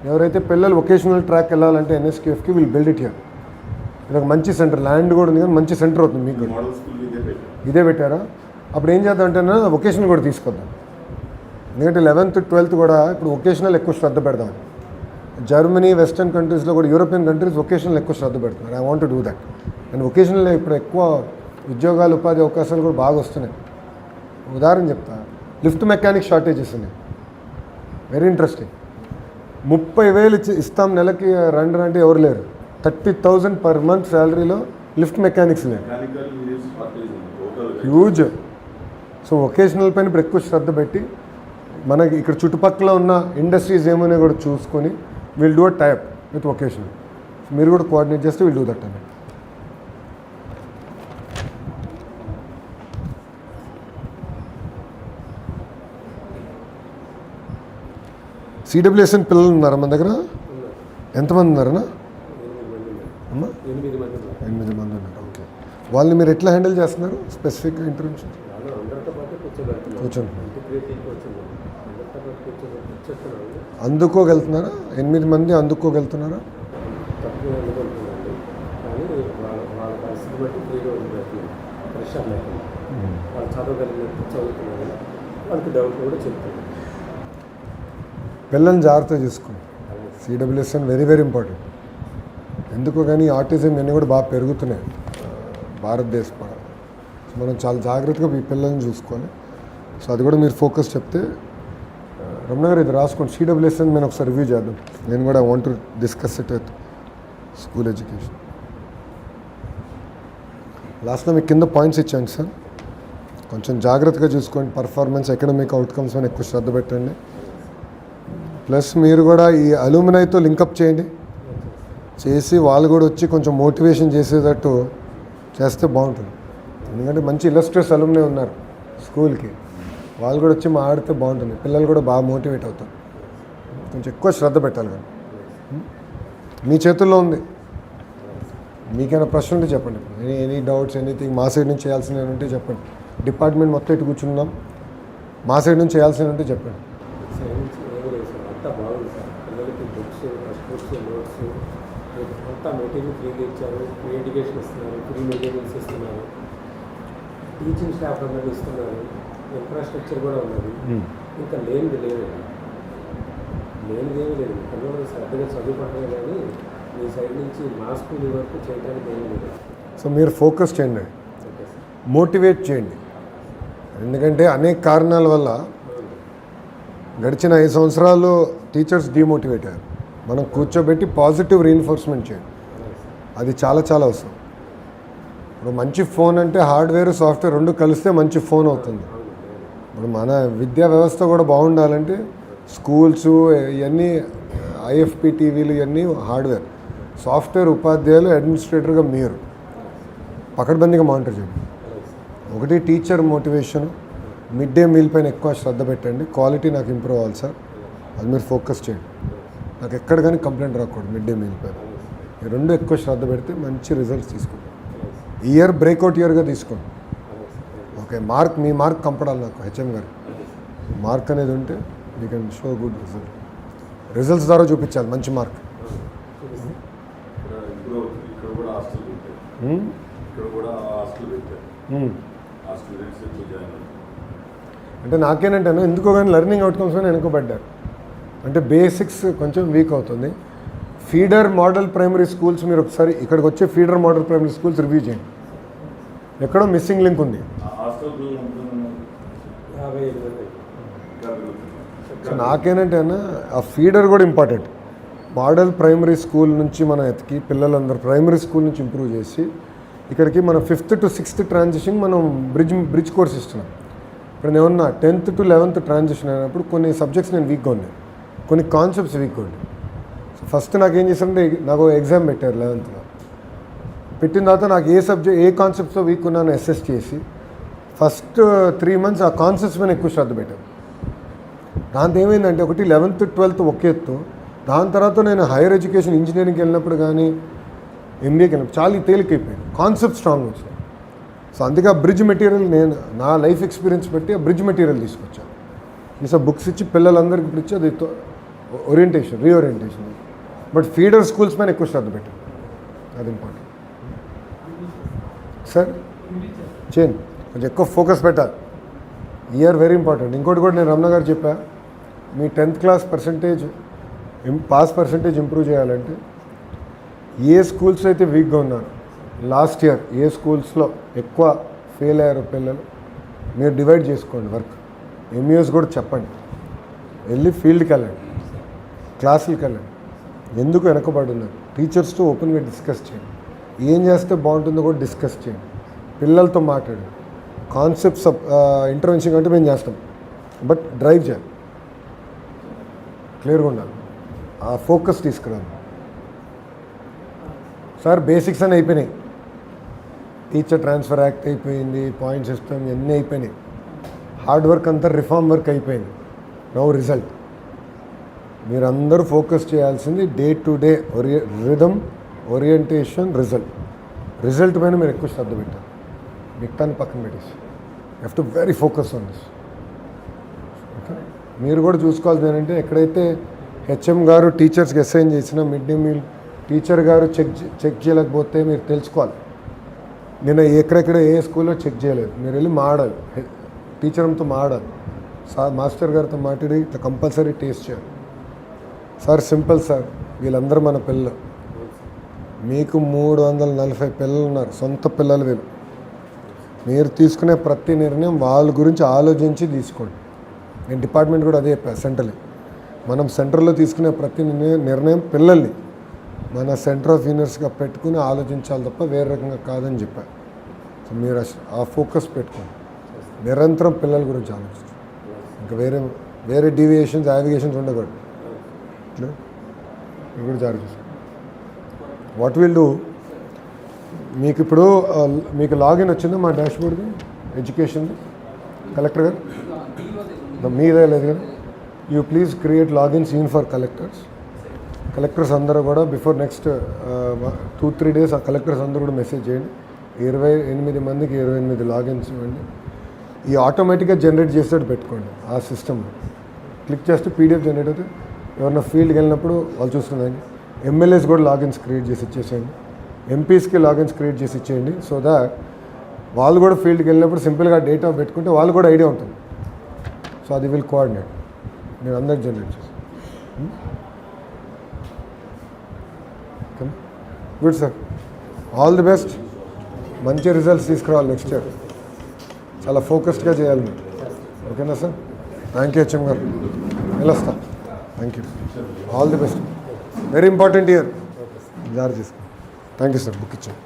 ఎవరైతే పిల్లలు వొకేషనల్ ట్రాక్ వెళ్ళాలంటే ఎన్ఎస్కేఎఫ్కి వీల్ బిల్డ్ ఇట్ హియర్. ఇది ఒక మంచి సెంటర్, ల్యాండ్ కూడా ఉంది కానీ మంచి సెంటర్ అవుతుంది మీకు కూడా. ఇదే పెట్టారా? అప్పుడు ఏం చేద్దామంటే వొకేషనల్ కూడా తీసుకొద్దాం. ఎందుకంటే 11th, 12th కూడా ఇప్పుడు వొకేషనల్ ఎక్కువ శ్రద్ధ పెడదాం. జర్మనీ, వెస్టర్న్ కంట్రీస్లో కూడా, యూరోపియన్ కంట్రీస్ వొకేషనల్ ఎక్కువ శ్రద్ధ పెడుతున్నారు. I want to do that. And vocational ఇప్పుడు ఎక్కువ ఉద్యోగాలు, ఉపాధి అవకాశాలు కూడా బాగా వస్తున్నాయి. ఉదాహరణ చెప్తా, లిఫ్ట్ మెకానిక్ షార్టేజెస్ ఉన్నాయి. Very interesting. 30,000 ఇస్తాం నెలకి రండి అంటే ఎవరు లేరు. 30,000 పర్ మంత్ శాలరీలో లిఫ్ట్ మెకానిక్స్ లేరు. హ్యూజ్. సో వొకేషనల్ పైన ఇప్పుడు ఎక్కువ శ్రద్ధ పెట్టి మనకి ఇక్కడ చుట్టుపక్కల ఉన్న ఇండస్ట్రీస్ ఏమైనా కూడా చూసుకొని will do a type with vocational. మీరు కూడా కోఆర్డినేట్ చేస్తే విల్ డూ దట్ అండి. సిడబ్ల్యూఎస్ఎన్ పిల్లలు ఉన్నారా మన దగ్గర? ఎంతమంది ఉన్నారన్నా? 8 మంది 8 మంది ఉన్నారు. ఓకే. వాళ్ళని మీరు ఎట్లా హ్యాండిల్ చేస్తున్నారు? స్పెసిఫిక్గా ఇంటర్వ్యూషన్ అందరితో పాటు కూర్చోబెడుతున్నారు. కూర్చుంటున్నారు. చెప్తున్నాను అందుకోగలుగుతున్నారా? 8 మంది అందుకోగలుగుతున్నారా? తక్కువ అనుకుంటున్నానండి. కానీ వాళ్ళ పరిస్థితి బట్టి ఫ్రీగా వదిలిపెడుతున్నాను. ప్రెషర్ లేకుండా వాళ్ళు చదవగలిగినట్టు చదువుతున్నారు. వాళ్ళకి డౌట్ కూడా చెప్తాను. పిల్లల్ని జాగ్రత్తగా చూసుకోండి. CWSN very very important. ఎందుకో కానీ ఆటిజం ఇవన్నీ కూడా బాగా పెరుగుతున్నాయి భారతదేశం. సో మనం చాలా జాగ్రత్తగా ఈ పిల్లల్ని చూసుకోవాలి. సో అది కూడా మీరు ఫోకస్ చెప్తే. రమణ గారు ఇది రాసుకోండి. సిడబ్ల్యూఎస్ఎన్ మేము ఒకసారి రివ్యూ చేద్దాం. నేను కూడా want to discuss it with school education. లాస్ట్లో మీకు కింద పాయింట్స్ ఇచ్చాను సార్. కొంచెం జాగ్రత్తగా చూసుకోండి. పర్ఫార్మెన్స్, ఎకడమిక్ అవుట్కమ్స్ అని ఎక్కువ శ్రద్ధ పెట్టండి. ప్లస్ మీరు కూడా ఈ అలూమినైతో లింకప్ చేయండి. చేసి వాళ్ళు కూడా వచ్చి కొంచెం మోటివేషన్ చేసేటట్టు చేస్తే బాగుంటుంది. ఎందుకంటే మంచి ఇలస్ట్రేస్ అలూమినై ఉన్నారు స్కూల్కి. వాళ్ళు కూడా వచ్చి మాట్లాడితే బాగుంటుంది. పిల్లలు కూడా బాగా మోటివేట్ అవుతారు. కొంచెం ఎక్కువ శ్రద్ధ పెట్టాలి. కానీ మీ చేతుల్లో ఉంది. మీకైనా ప్రశ్న ఉంటే చెప్పండి. ఎనీ డౌట్స్, ఎనీథింగ్ మా సైడ్ నుంచి చేయాల్సినవి ఉంటే చెప్పండి. డిపార్ట్మెంట్ మొత్తం ఇటు కూర్చున్నాం. మా సైడ్ నుంచి చేయాల్సినవి ఉంటే చెప్పండి. సైన్స్ ఏమీ లేదు సార్, అంతా బాగుంది సార్. పిల్లలకి బుక్స్, టెక్స్ట్ బుక్స్, నోట్స్ అంతా మెటీరియల్ ఫ్రీగా ఇచ్చారు. ఫ్రీ ఎడ్యుకేషన్ ఇస్తున్నారు, ఫ్రీ మెటీరియల్స్ ఇస్తున్నారు, టీచింగ్ స్టాఫ్ అందరూ ఇస్తున్నారు, ఇన్ఫ్రాస్ట్రక్చర్ కూడా ఉన్నది. ఇంకా లేనిది లేదు, లేనిది ఏమీ లేదు. పిల్లలు శ్రద్ధగా చదువుకుంటారు. కానీ మీ సైడ్ నుంచి మా స్కూల్ వరకు చేయడానికి ఏమీ లేదు. సో మీరు ఫోకస్ చేయండి, ఓకే సార్. మోటివేట్ చేయండి. ఎందుకంటే అనేక కారణాల వల్ల గడిచిన 5 సంవత్సరాలు టీచర్స్ డిమోటివేట్ అయ్యారు. మనం కూర్చోబెట్టి పాజిటివ్ రీఇన్ఫోర్స్మెంట్ చేయండి. అది చాలా చాలా అవసరం. ఇప్పుడు మంచి ఫోన్ అంటే హార్డ్వేర్ సాఫ్ట్వేర్ రెండు కలిస్తే మంచి ఫోన్ అవుతుంది. ఇప్పుడు మన విద్యా వ్యవస్థ కూడా బాగుండాలంటే స్కూల్స్ ఇవన్నీ ఐఎఫ్పి టీవీలు ఇవన్నీ హార్డ్వేర్, సాఫ్ట్వేర్ ఉపాధ్యాయులు అడ్మినిస్ట్రేటర్గా మీరు పకడ్బందీగా మానిటర్ చేయండి. ఒకటి teacher motivation, mid day meal పైన ఎక్కువ శ్రద్ధ పెట్టండి. క్వాలిటీ నాకు ఇంప్రూవ్ అవ్వాలి సార్, అది మీరు ఫోకస్ చేయండి. నాకు ఎక్కడ కానీ కంప్లైంట్ రాకూడదు మిడ్ డే మీల్ పైన. ఈ రెండు ఎక్కువ శ్రద్ధ పెడితే మంచి రిజల్ట్స్ తీసుకోండి. ఇయర్ బ్రేక్అవుట్ ఇయర్గా తీసుకోండి. ఓకే, మీ మార్క్ కంపడాలి నాకు హెచ్ఎం గారు. మార్క్ అనేది ఉంటే you can show good results ద్వారా చూపించాలి మంచి మార్క్. ఇక్కడ కూడా హాస్టల్ పెట్టారు, ఇక్కడ కూడా హాస్టల్ పెట్టారు. ఆ స్టూడెంట్స్ ఎక్కువ జాయిన్ అయ్యారు. అంటే నాకేనంటే ఎందుకో కానీ లెర్నింగ్ అవుట్కమ్స్ అని వెనుకబడ్డారు. అంటే బేసిక్స్ కొంచెం వీక్ అవుతుంది. ఫీడర్ మోడల్ ప్రైమరీ స్కూల్స్ మీరు ఒకసారి ఇక్కడికి వచ్చే feeder model primary schools review చేయండి. ఎక్కడో మిస్సింగ్ లింక్ ఉంది. ఆ హాస్టల్ బిల్ ఉంటున్నాను 55 మంది. సో నాకేనంటే ఆ ఫీడర్ కూడా ఇంపార్టెంట్. మోడల్ ప్రైమరీ స్కూల్ నుంచి మనం ఎతికి పిల్లలందరూ ప్రైమరీ స్కూల్ నుంచి ఇంప్రూవ్ చేసి ఇక్కడికి మన 5th to 6th ట్రాన్సిషన్ మనం బ్రిడ్జ్ కోర్స్ ఇస్తున్నాం. ఇప్పుడు నేను ఉన్నా 10th to 11th ట్రాన్సిషన్ అయినప్పుడు కొన్ని సబ్జెక్ట్స్ నేను వీక్గా ఉన్నాయి, కొన్ని కాన్సెప్ట్స్ వీక్గా ఉన్నాయి. సో ఫస్ట్ నాకు ఏం చేశారంటే నాకు ఎగ్జామ్ పెట్టారు 11th. పెట్టిన తర్వాత నాకు ఏ కాన్సెప్ట్స్తో వీక్ ఉన్నానో అసెస్ చేసి ఫస్ట్ 3 months ఆ కాన్సెప్ట్స్ మీద ఎక్కువ శ్రద్ధ పెట్టాను. దాంతో ఏమైందంటే ఒకటి 11th 12th ఒక ఎత్తు, దాని తర్వాత నేను హైయర్ ఎడ్యుకేషన్ ఇంజనీరింగ్కి వెళ్ళినప్పుడు కానీ ఎంబీఏకి వెళ్ళినప్పుడు చాలా తేలికైపోయింది, కాన్సెప్ట్ స్ట్రాంగ్ వచ్చింది. సో అందుకే ఆ బ్రిడ్జ్ మెటీరియల్ నేను నా లైఫ్ ఎక్స్పీరియన్స్ పెట్టి ఆ బ్రిడ్జ్ మెటీరియల్ తీసుకొచ్చాను. ఈసారి బుక్స్ ఇచ్చి పిల్లలందరికీ ఇప్పుడు ఇచ్చి అది రీఓరియంటేషన్. బట్ ఫీడర్ స్కూల్స్ పైన ఎక్కువ శ్రద్ధ పెట్టాను, అది ఇంపార్టెంట్ సార్. చేయండి, కొంచెం ఎక్కువ ఫోకస్ పెట్టాలి. Year very important. ఇంకోటి కూడా నేను రమణ గారు చెప్పా, మీ 10th class pass percentage improve చేయాలంటే ఏ స్కూల్స్ అయితే వీక్గా ఉన్నారు లాస్ట్ ఇయర్, ఏ స్కూల్స్లో ఎక్కువ ఫెయిల్ అయ్యారు పిల్లలు మీరు డివైడ్ చేసుకోండి వర్క్. ఎంఈఓస్ కూడా చెప్పండి, వెళ్ళి ఫీల్డ్కి వెళ్ళండి, క్లాసులకి వెళ్ళండి, ఎందుకు వెనకబడి ఉన్నారు టీచర్స్తో ఓపెన్గా డిస్కస్ చేయండి. ఏం చేస్తే బాగుంటుందో కూడా డిస్కస్ చేయండి, పిల్లలతో మాట్లాడండి. కాన్సెప్ట్స్ ఇంటర్వెన్షన్ అంటే మేము చేస్తాం, బట్ డ్రైవ్ చేయాలి, క్లియర్గా ఉండాలి, ఆ ఫోకస్ తీసుకురాలి. సార్ బేసిక్స్ అని అయిపోయినాయి, టీచర్ ట్రాన్స్ఫర్ యాక్ట్ అయిపోయింది, పాయింట్ సిస్టమ్ ఇవన్నీ అయిపోయినాయి, హార్డ్ వర్క్ అంతా రిఫార్మ్ వర్క్ అయిపోయింది. Now result. మీరందరూ ఫోకస్ చేయాల్సింది day to day rhythm, orientation, result పైన మీరు ఎక్కువ శ్రద్ధ పెట్టారు. మిగతాన్ని పక్కన పెట్టేసి have to very focus on this. Okay, మీరు కూడా చూసుకోవాల్సింది ఏంటంటే ఎక్కడైతే హెచ్ఎం గారు టీచర్స్కి అసైన్ చేసిన మిడ్ డే మీల్ టీచర్ గారు చెక్ చేయలేకపోతే మీరు తెలుసుకోవాలి. నేను ఎక్కడెక్కడ ఏ స్కూల్లో చెక్ చేయలేదు, మీరు వెళ్ళి మాడాలి, టీచర్తో మాడాలి, మాస్టర్ గారితో మాట్లాడి ఇట్లా కంపల్సరీ టేస్ట్ చేయాలి. సార్ సింపుల్ సార్, వీళ్ళందరూ మన పిల్లలు, మీకు 340 పిల్లలు ఉన్నారు, సొంత పిల్లలు వీళ్ళు. మీరు తీసుకునే ప్రతి నిర్ణయం వాళ్ళ గురించి ఆలోచించి తీసుకోండి. నేను డిపార్ట్మెంట్ కూడా అదే చెప్పాను, సెంట్రల్ మనం సెంట్రల్లో తీసుకునే ప్రతి నిర్ణయం పిల్లల్ని మన సెంటర్ ఆఫ్ యూనివర్స్గా పెట్టుకుని ఆలోచించాలి తప్ప వేరే రకంగా కాదని చెప్పాను. సో మీరు ఆ ఫోకస్ పెట్టుకోండి, నిరంతరం పిల్లల గురించి ఆలోచించండి, ఇంకా వేరే డీవియేషన్స్ యావిగేషన్స్ ఉండకూడదు. ఇది కూడా జాగ్రత్త చూసుకోండి. వాట్ విల్ డూ, మీకు ఇప్పుడు మీకు లాగిన్ వచ్చిందా మా డాష్బోర్డ్కి ఎడ్యుకేషన్ కలెక్టర్ గారు? మీదే లేదు కదా. You please create logins even for collectors అందరూ కూడా బిఫోర్ నెక్స్ట్ 2-3 days ఆ కలెక్టర్స్ అందరూ కూడా మెసేజ్ చేయండి. 28 మందికి 28 లాగిన్స్ ఇవ్వండి. ఈ ఆటోమేటిక్గా జనరేట్ చేసేటట్టు పెట్టుకోండి ఆ సిస్టమ్లో. క్లిక్ చేస్తే పీడిఎఫ్ జనరేట్ అయితే ఎవరైనా ఫీల్డ్కి వెళ్ళినప్పుడు వాళ్ళు చూస్తుందండి. ఎమ్మెల్యేస్ కూడా లాగిన్స్ క్రియేట్ చేసి ఇచ్చేసేయండి, ఎంపీస్కి లాగిన్స్ క్రియేట్ చేసి ఇచ్చేయండి. సో దాట్ వాళ్ళు కూడా ఫీల్డ్కి వెళ్ళినప్పుడు సింపుల్గా డేటా పెట్టుకుంటే వాళ్ళు కూడా ఐడియా ఉంటుంది. సో అది విల్ కోఆర్డినేట్, నేను అందరికి జనరేట్ చేస్తాను. Good sir, all the best. మంచి రిజల్ట్స్ తీసుకురావాలి నెక్స్ట్ ఇయర్, చాలా ఫోకస్డ్గా చేయాలి మీరు. ఓకేనా సార్? థ్యాంక్ యూ హెచ్ఎం గారు, వెళ్ళొస్తా. Thank you, all the best. Very important year, జాగ్రత్త చేసుకోండి. థ్యాంక్ యూ సార్, బుక్ ఇచ్చాను.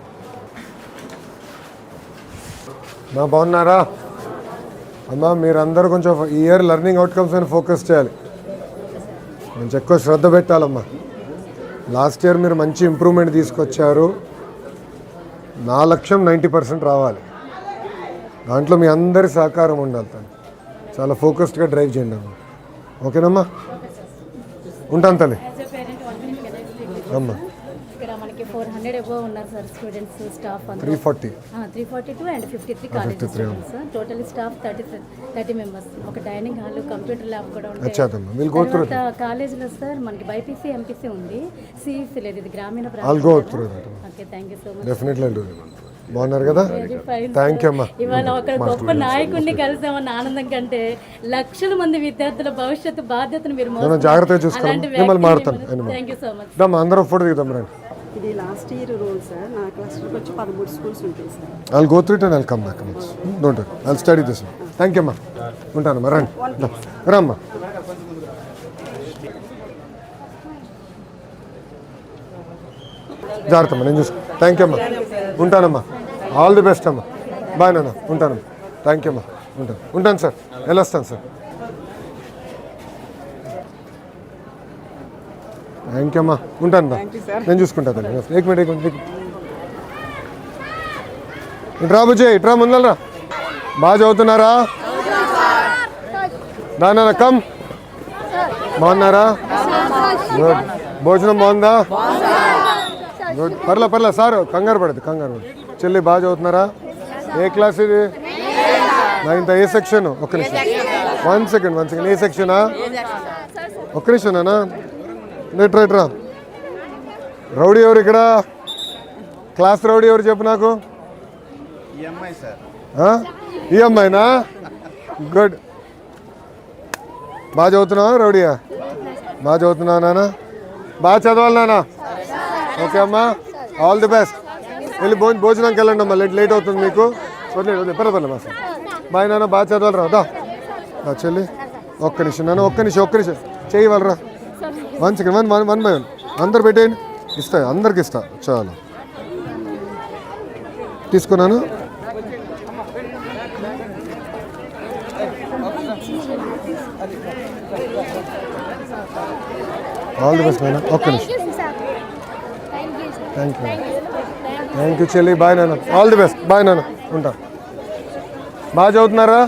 మా బాగున్నారా అమ్మా? మీరందరూ కొంచెం ఈ ఇయర్ లెర్నింగ్ అవుట్కమ్స్ అని ఫోకస్ చేయాలి, కొంచెం ఎక్కువ శ్రద్ధ పెట్టాలమ్మా. లాస్ట్ ఇయర్ మీరు మంచి ఇంప్రూవ్మెంట్ తీసుకొచ్చారు. నా లక్ష్యం 90% రావాలి. దాంట్లో మీ అందరి సహకారం ఉండాలి. చాలా ఫోకస్డ్గా డ్రైవ్ చేయండి అమ్మా. ఓకేనమ్మా? ఉంటాను తల్లి. అమ్మా ఇక్కడ మనకి 400 అబోవ్ ఉన్నారు sir students staff 340 342 and 53 college students total staff 30 members. ఒక డైనింగ్ హాల్ కంప్యూటర్ ల్యాబ్ కూడా ఉంది. తర్వాత కాలేజీలో సార్ మనకి బైపీసీ ఎంపీసీ ఉంది, సిఈసీ లేదు. ఇది గ్రామీణ okay, thank you so much. Definitely బాగున్నారు కదా? థ్యాంక్ యూ అమ్మా. ఇవాళ ఒక గొప్ప నాయకుడిని కలిసామన్న ఆనందం కంటే లక్షల మంది విద్యార్థుల భవిష్యత్తు బాధ్యతను మీరు జాగ్రత్తగా చూసుకోవాలి. మిమ్మల్ని మారుతాను. Thank you so much. అందరం ఫోటో దిగుతాం రండి. ఇది లాస్ట్ ఇయర్ రూల్ సార్. నా క్లస్టర్కి వచ్చి 13 స్కూల్స్ ఉంటాయి sir. I'll go through it and I'll come back. Don't worry. I'll study this one. Thank you అమ్మా. ఉంటానమ్మా. రండి రమ్మా. జాగ్రత్త అమ్మా, నేను చూసుకో. థ్యాంక్ యూ అమ్మా. ఉంటానమ్మా. ఆల్ ది బెస్ట్ అమ్మా. బాయ్ నాన్న. ఉంటానమ్మా. థ్యాంక్ యూ అమ్మా. ఉంటాను సార్. వెళ్ళొస్తాను సార్. థ్యాంక్ యూ అమ్మా. ఉంటాను బా. నేను చూసుకుంటాను. ఏక్ మినిట్. ఇట్రా బుజ్జి, ఇట్రా ముందరా. బాగా చదువుతున్నారా? నాన్న కమ్. బాగున్నారా? గుడ్. భోజనం బాగుందా? గుడ్. పర్లే సార్, కంగారు పడదు. చెల్లి బాగా చదువుతున్నారా? ఏ క్లాస్ ఇది? 9th. ఏ సెక్షన్? ఒక్క నిమిషం. One second. ఏ సెక్షనా? ఒక్క నిమిషంనా? రైట్రా. రౌడీ ఎవరు ఇక్కడ? క్లాస్ రౌడీ ఎవరు చెప్పు నాకు. ఈ అమ్మాయినా? గుడ్. బాగా చదువుతున్నావా రౌడీయా? బాగా చదువుతున్నావా నాన్న? బాగా చదవాలి నాన్న. ఓకే అమ్మా, ఆల్ ది బెస్ట్. వెళ్ళి భోజనానికి వెళ్ళండి అమ్మా, లేట్ అవుతుంది మీకు. పర్లేదు మా సార్. బాయ్ నాన్న, బాగా చదవాలి రా. చెల్లి ఒక్క నిమిషం నాన్న, ఒక్క నిమిషం చేయి వాళ్ళరా. 1 సెకండ్. 1 by 1 అందరు పెట్టేయండి. అందరికి ఇస్తా. చాలా తీసుకున్నాను. ఆల్ ది బెస్ట్ నాన్న. ఒక్క నిమిషం. థ్యాంక్ యూ చెల్లి. బాయ్ నాన్న. All the best. బాయ్ నాన్న. ఉంటా. బాగా చదువుతున్నారా?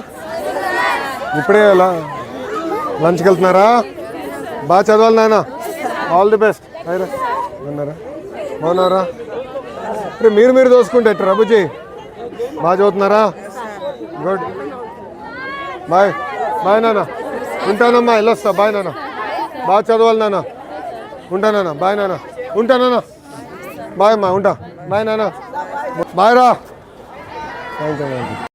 ఇప్పుడే లంచ్కి వెళ్తున్నారా? బాగా చదవాలి నాన్న. All the best. బాగున్నారా? ఇప్పుడు మీరు దోసుకుంటే రబుజీ. బాగా చదువుతున్నారా? గుడ్. బాయ్ నాన్న. ఉంటానమ్మా, వెళ్ళొస్తా. బాయ్ నాన్న. బాగా చదవాలి నాన్న. ఉంటానన్నా. బాయ్ నాన్న. ఉంటానన్నా. బాయ్ అమ్మా. ఉంటా. బాయ్ నాన్న. బాయ్ రా. Thank you.